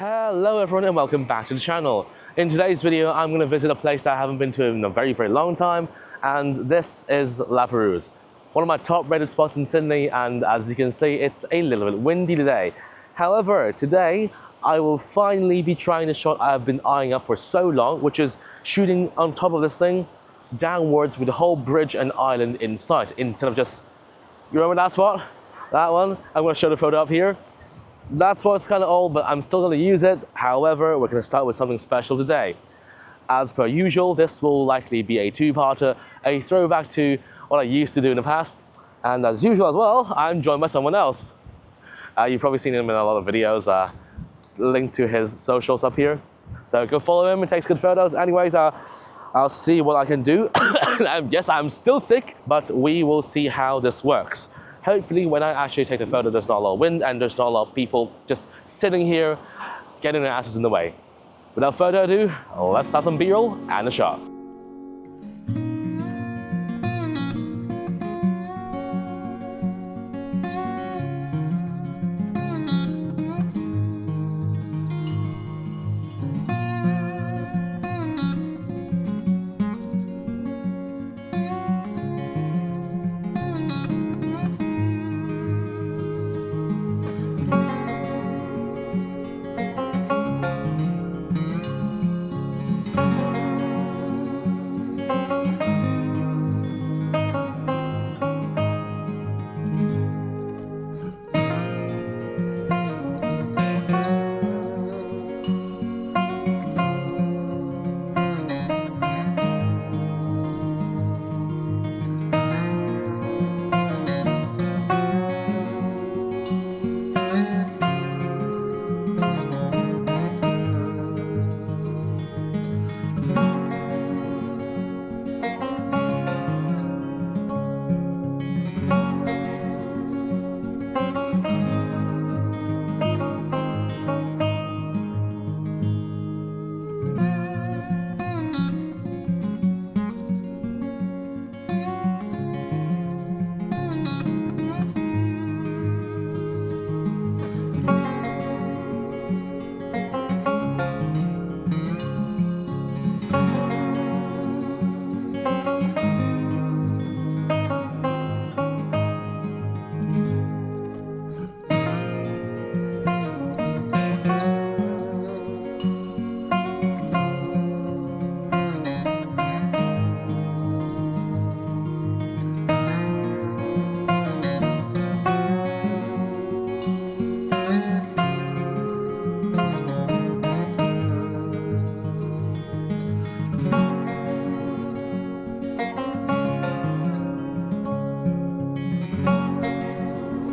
Hello everyone and welcome back to the channel. In today's video I'm going to visit a place I haven't been to in a very long time, and this is La Perouse, one of my top rated spots in Sydney, and as you can see it's a little bit windy today. However, today I will finally be trying the shot I've been eyeing up for so long, which is shooting on top of this thing downwards with the whole bridge and island in sight instead of just, you remember that spot? That one? I'm going to show the photo up here. That spot's kind of old, but I'm still going to use it. However, we're going to start with something special today. As per usual, this will likely be a two-parter, a throwback to what I used to do in the past. And as usual as well, I'm joined by someone else. You've probably seen him in a lot of videos, linked to his socials up here. So go follow him, he takes good photos. Anyways, I'll see what I can do. Yes, I'm still sick, but we will see how this works. Hopefully when I actually take the photo, there's not a lot of wind and there's not a lot of people just sitting here getting their asses in the way. Without further ado, let's start some B-roll and a shot.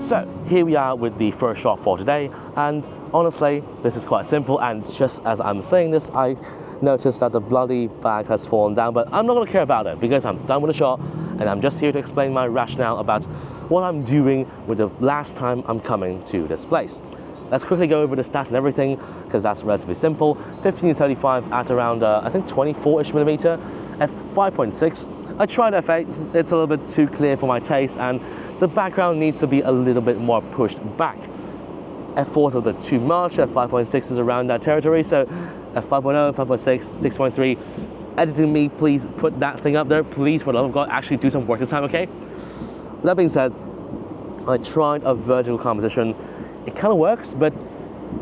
So here we are with the first shot for today, and honestly this is quite simple, and just as I'm saying this I noticed that the bloody bag has fallen down, but I'm not going to care about it because I'm done with the shot and I'm just here to explain my rationale about what I'm doing with the last time I'm coming to this place. Let's quickly go over the stats and everything because that's relatively simple. 15-35 at around I think 24-ish millimeter, f5.6. I tried f8, it's a little bit too clear for my taste and the background needs to be a little bit more pushed back. F4 is a bit too much, f5.6 is around that territory, so f5.0, 5.6, 6.3. Editing me, please put that thing up there, please, for the love of God, actually do some work this time, okay? With that being said, I tried a vertical composition. It kind of works, but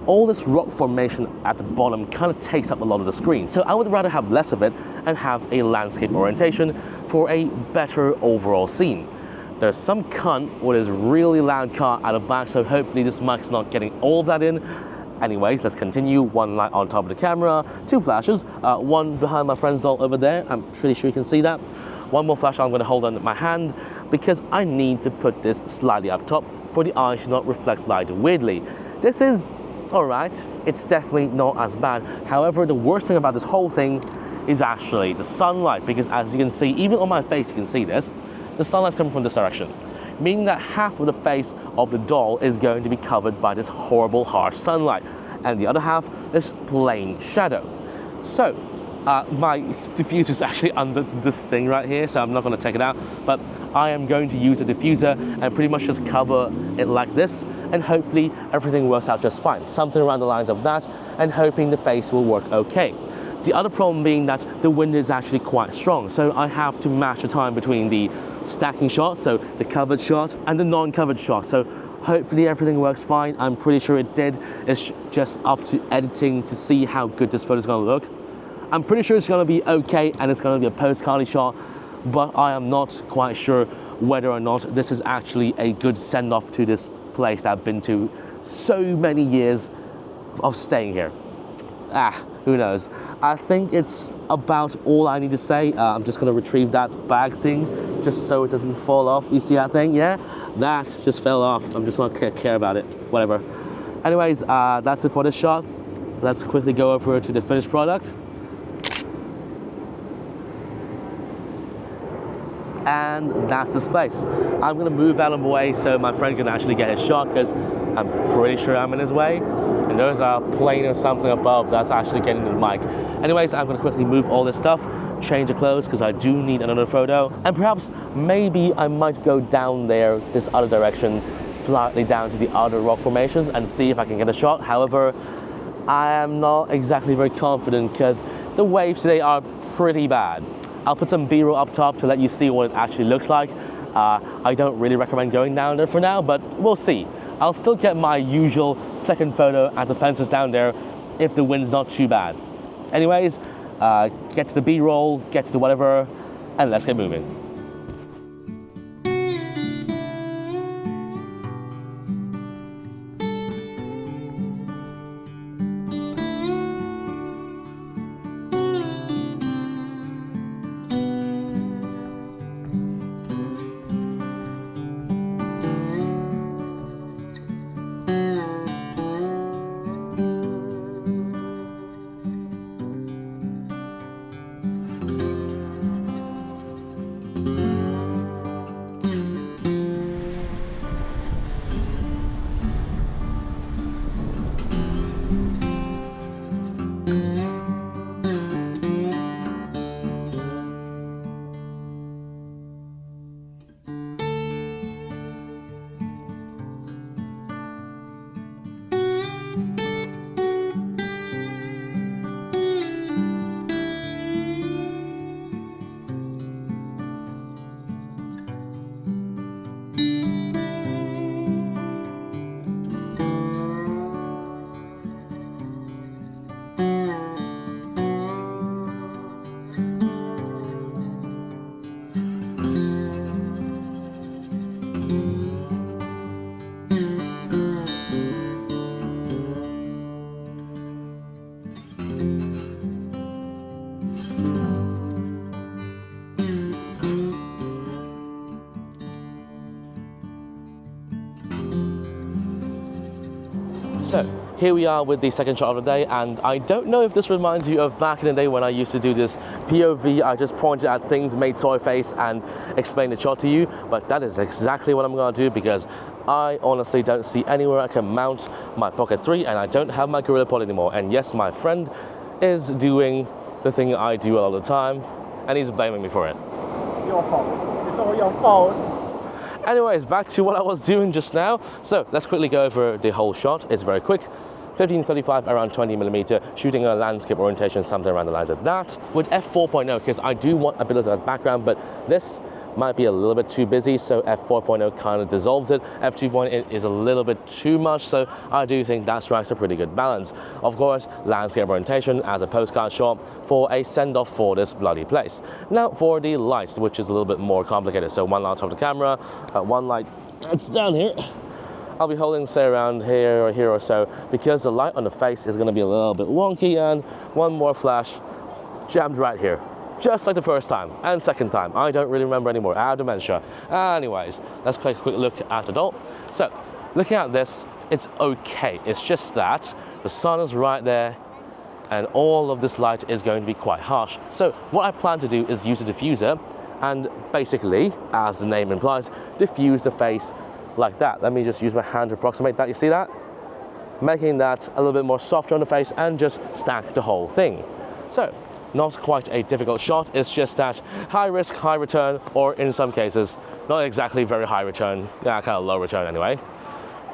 all this rock formation at the bottom kind of takes up a lot of the screen. So I would rather have less of it and have a landscape orientation for a better overall scene. There's some cunt with his really loud car out of back, so hopefully this mic's not getting all of that in. Anyways, let's continue. One light on top of the camera, two flashes, one behind my friend's doll over there. I'm pretty sure you can see that. One more flash I'm going to hold on my hand because I need to put this slightly up top for the eye to not reflect light weirdly. This is alright, it's definitely not as bad. However, the worst thing about this whole thing is actually the sunlight, because as you can see, even on my face you can see this, the sunlight's coming from this direction, meaning that half of the face of the doll is going to be covered by this horrible harsh sunlight, and the other half is plain shadow. So My diffuser is actually under this thing right here, so I'm not going to take it out, but I am going to use a diffuser and pretty much just cover it like this, and hopefully everything works out just fine. Something around the lines of that, and hoping the face will work okay. The other problem being that the wind is actually quite strong, so I have to match the time between the stacking shot, so the covered shot, and the non-covered shot. So hopefully everything works fine. I'm pretty sure it did. It's just up to editing to see how good this photo is going to look. I'm pretty sure it's going to be okay, and it's going to be a postcardy shot, but I am not quite sure whether or not this is actually a good send-off to this place that I've been to so many years of staying here. Who knows? I think it's about all I need to say. I'm just going to retrieve that bag thing just so it doesn't fall off. You see that thing? Yeah? That just fell off. I'm just not going to care about it. Whatever. Anyways, that's it for this shot. Let's quickly go over to the finished product. And that's this place. I'm going to move out of the way so my friend can actually get his shot, because I'm pretty sure I'm in his way. And there's a plane or something above that's actually getting to the mic. Anyways, I'm going to quickly move all this stuff, change the clothes, because I do need another photo. And perhaps, maybe I might go down there, this other direction, slightly down to the other rock formations and see if I can get a shot. However, I am not exactly very confident because the waves today are pretty bad. I'll put some B-roll up top to let you see what it actually looks like. I don't really recommend going down there for now, but we'll see. I'll still get my usual second photo at the fences down there if the wind's not too bad. Anyways, get to the B-roll, get to the whatever, and let's get moving. So here we are with the second shot of the day, and I don't know if this reminds you of back in the day when I used to do this POV. I just pointed at things, made soy face and explained the shot to you, but that is exactly what I'm going to do, because I honestly don't see anywhere I can mount my Pocket 3, and I don't have my Gorilla Pod anymore. And yes, my friend is doing the thing I do all the time, and he's blaming me for it. Your fault. It's all your fault. Anyways, back to what I was doing just now. So let's quickly go over the whole shot. It's very quick. 15-35 around 20mm, shooting a landscape orientation, something around the lines of that. With f4.0, because I do want a bit of that background, but this might be a little bit too busy, so f4.0 kind of dissolves it. f2.8 is a little bit too much, so I do think that strikes a pretty good balance. Of course, landscape orientation as a postcard shot for a send-off for this bloody place. Now for the lights, which is a little bit more complicated. So one light on top of the camera, one light that's down here. I'll be holding, say, around here or so, because the light on the face is going to be a little bit wonky, and one more flash jammed right here. Just like the first time and second time. I don't really remember anymore. I have dementia. Anyways, let's take a quick look at the doll. So, looking at this, it's okay. It's just that the sun is right there, and all of this light is going to be quite harsh. So, what I plan to do is use a diffuser, and basically, as the name implies, diffuse the face like that. Let me just use my hand to approximate that. You see that? Making that a little bit more softer on the face, and just stack the whole thing. So, not quite a difficult shot. It's just that high risk, high return, or in some cases, not exactly very high return, yeah, kind of low return anyway.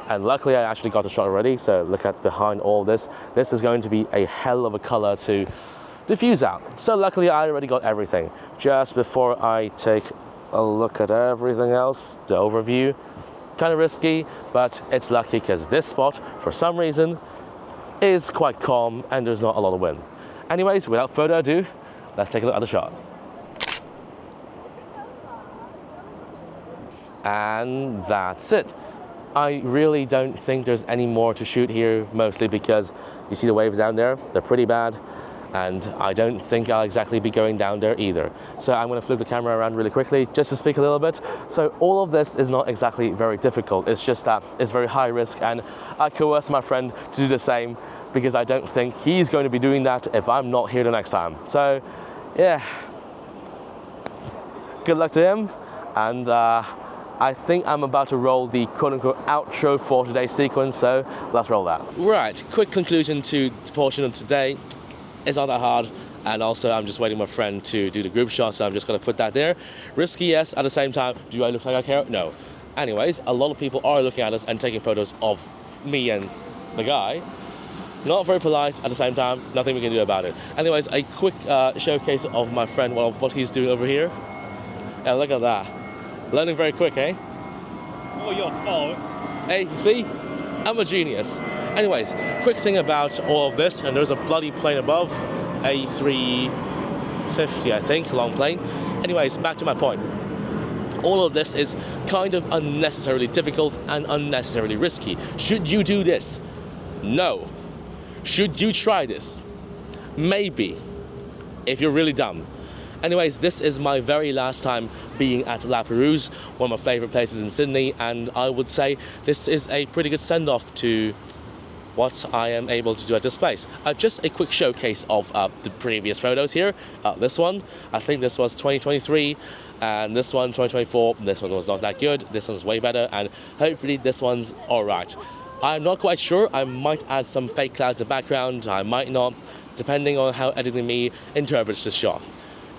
And luckily I actually got the shot already, so look at behind all this. This is going to be a hell of a color to diffuse out. So luckily I already got everything. Just before I take a look at everything else, the overview, kind of risky, but it's lucky because this spot, for some reason, is quite calm and there's not a lot of wind. Anyways, without further ado, let's take a look at the shot. And that's it. I really don't think there's any more to shoot here, mostly because you see the waves down there, they're pretty bad, and I don't think I'll exactly be going down there either. So I'm going to flip the camera around really quickly just to speak a little bit. So all of this is not exactly very difficult, it's just that it's very high risk, and I coerced my friend to do the same because I don't think he's going to be doing that if I'm not here the next time. So yeah, good luck to him, and I think I'm about to roll the quote-unquote outro for today's sequence, so let's roll that. Right, quick conclusion to the portion of today. It's not that hard, and also I'm just waiting for my friend to do the group shot, so I'm just going to put that there. Risky, yes. At the same time, do I look like I care? No. Anyways, a lot of people are looking at us and taking photos of me and the guy. Not very polite. At the same time, nothing we can do about it. Anyways, a quick showcase of my friend, of what he's doing over here. Yeah, look at that. Learning very quick, eh? Oh, your fault. Hey, see? I'm a genius. Anyways, quick thing about all of this, and there's a bloody plane above, a 350, I think, long plane. Anyways, back to my point. All of this is kind of unnecessarily difficult and unnecessarily risky. Should you do this? No. Should you try this? Maybe, if you're really dumb. Anyways, this is my very last time being at La Perouse, one of my favorite places in Sydney, and I would say this is a pretty good send-off to what I am able to do at this place. Just a quick showcase of the previous photos here. This one, I think this was 2023, and this one 2024. This one was not that good. This one's way better, and hopefully this one's all right. I'm not quite sure. I might add some fake clouds in the background. I might not, depending on how editing me interprets this shot.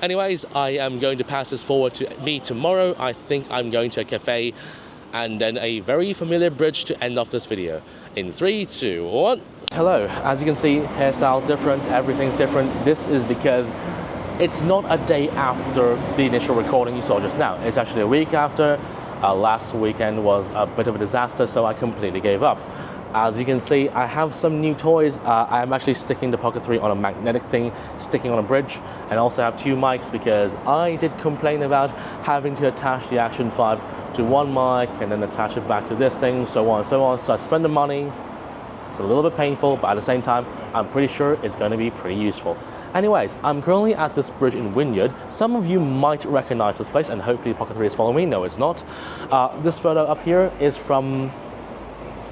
Anyways, I am going to pass this forward to me tomorrow. I think I'm going to a cafe and then a very familiar bridge to end off this video. In 3, 2, 1. Hello, as you can see, hairstyle's different, everything's different. This is because it's not a day after the initial recording you saw just now. It's actually a week after. Last weekend was a bit of a disaster, so I completely gave up. As you can see, I have some new toys. I'm actually sticking the Pocket 3 on a magnetic thing, sticking on a bridge, and also have 2 mics because I did complain about having to attach the Action 5 to one mic and then attach it back to this thing, so on and so on. So I spend the money. It's a little bit painful, but at the same time, I'm pretty sure it's going to be pretty useful. Anyways, I'm currently at this bridge in Wynyard. Some of you might recognize this place, and hopefully the Pocket 3 is following me. No, it's not. This photo up here is from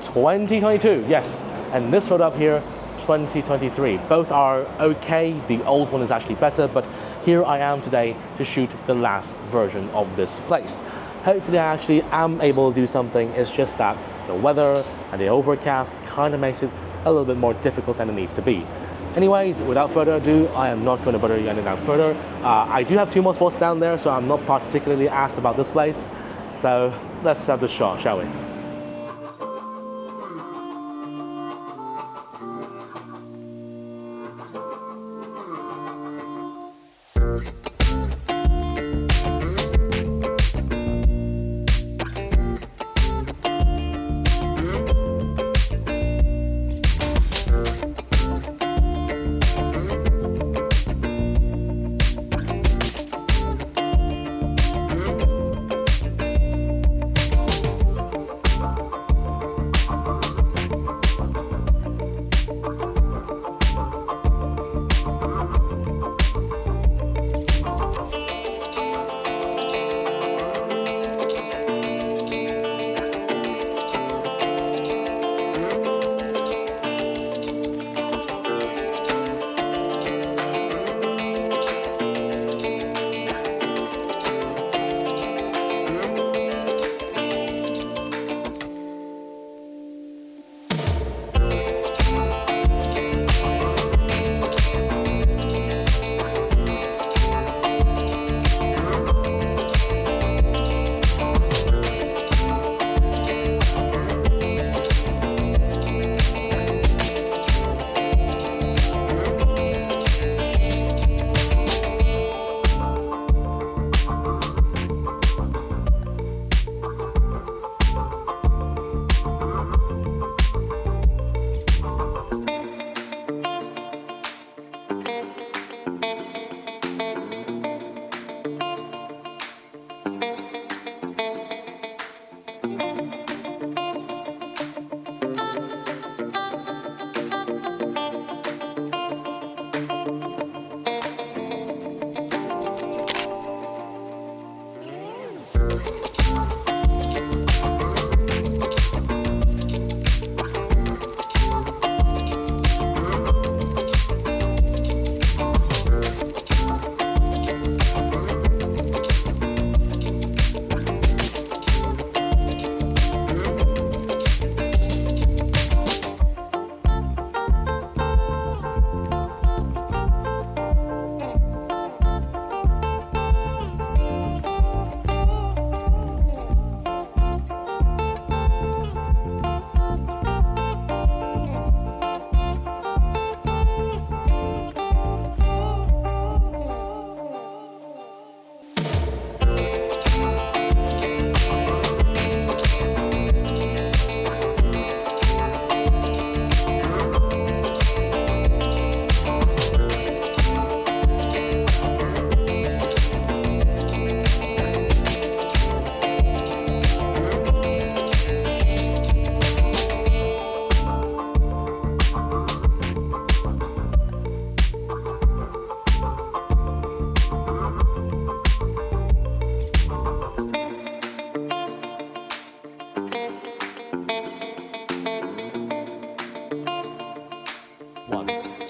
2022, yes, and this photo up here, 2023. Both are okay. The old one is actually better, but here I am today to shoot the last version of this place. Hopefully I actually am able to do something. It's just that the weather and the overcast kind of makes it a little bit more difficult than it needs to be. Anyways, without further ado, I am not going to bother you any down further. I do have 2 more spots down there, so I'm not particularly asked about this place. So let's have the shot, shall we?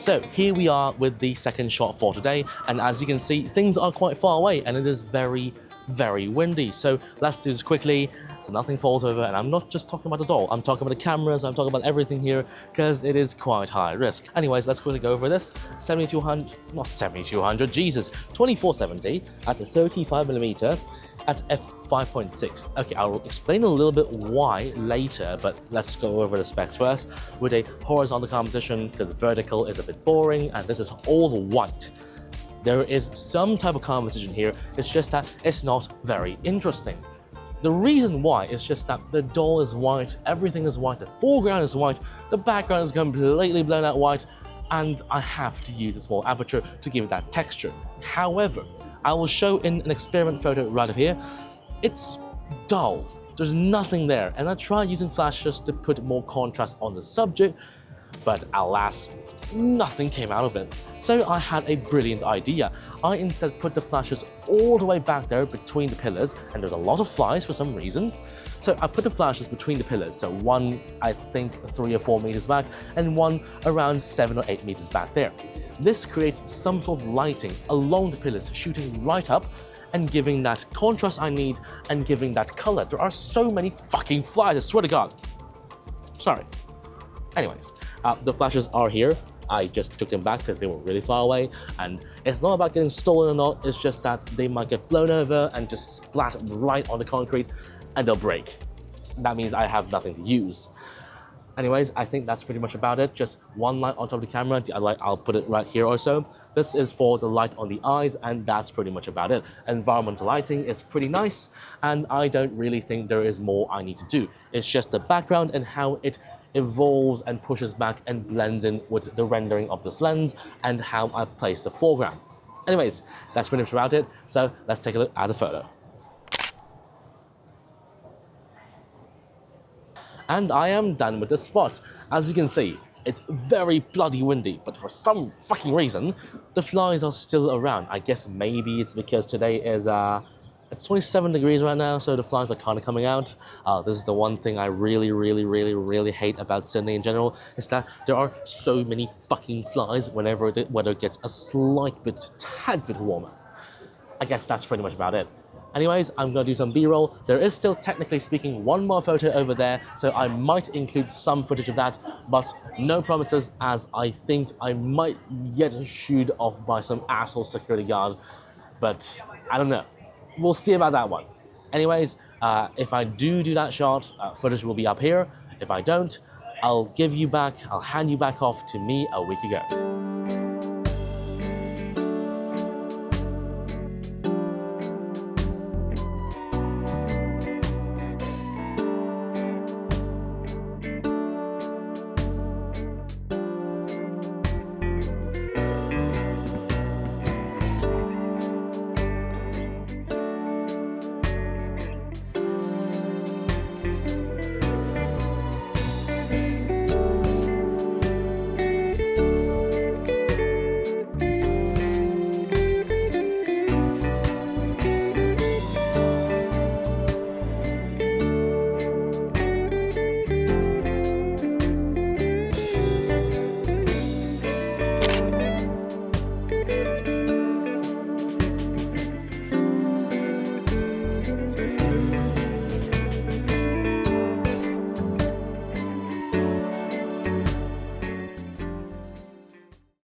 So here we are with the second shot for today, and as you can see, things are quite far away and it is very, very windy. So let's do this quickly so nothing falls over, and I'm not just talking about the doll, I'm talking about the cameras, I'm talking about everything here because it is quite high risk. Anyways, let's quickly go over this. 7200, not 7200, Jesus, 2470 at a 35mm at f5.6. Okay, I'll explain a little bit why later, but let's go over the specs first. With a horizontal composition, because vertical is a bit boring, and this is all white. There is some type of composition here, it's just that it's not very interesting. The reason why is just that the doll is white, everything is white, the foreground is white, the background is completely blown out white, and I have to use a small aperture to give it that texture. However, I will show in an experiment photo right up here, it's dull, there's nothing there, and I tried using flashes to put more contrast on the subject, but alas, nothing came out of it. So I had a brilliant idea. I instead put the flashes all the way back there between the pillars, and there's a lot of flies for some reason. So I put the flashes between the pillars, so one I think 3 or 4 meters back, and one around 7 or 8 meters back there. This creates some sort of lighting along the pillars, shooting right up, and giving that contrast I need, and giving that color. There are so many fucking flies, I swear to God. Sorry. Anyways, the flashes are here. I just took them back because they were really far away, and it's not about getting stolen or not, it's just that they might get blown over and just splat right on the concrete and they'll break. That means I have nothing to use. Anyways, I think that's pretty much about it. Just one light on top of the camera, I'll put it right here or so. This is for the light on the eyes, and that's pretty much about it. Environmental lighting is pretty nice, and I don't really think there is more I need to do. It's just the background and how it evolves and pushes back and blends in with the rendering of this lens and how I place the foreground. Anyways, that's pretty much about it. So let's take a look at the photo. And I am done with the spot. As you can see, it's very bloody windy, but for some fucking reason, the flies are still around. I guess maybe it's because today is, it's 27 degrees right now, so the flies are kind of coming out. This is the one thing I really hate about Sydney in general, is that there are so many fucking flies whenever the weather gets a tad bit warmer. I guess that's pretty much about it. Anyways, I'm going to do some B-roll. There is still, technically speaking, one more photo over there, so I might include some footage of that, but no promises, as I think I might get shooed off by some asshole security guard, but I don't know. We'll see about that one. Anyways, if I do that shot, footage will be up here. If I don't, I'll hand you back off to me a week ago.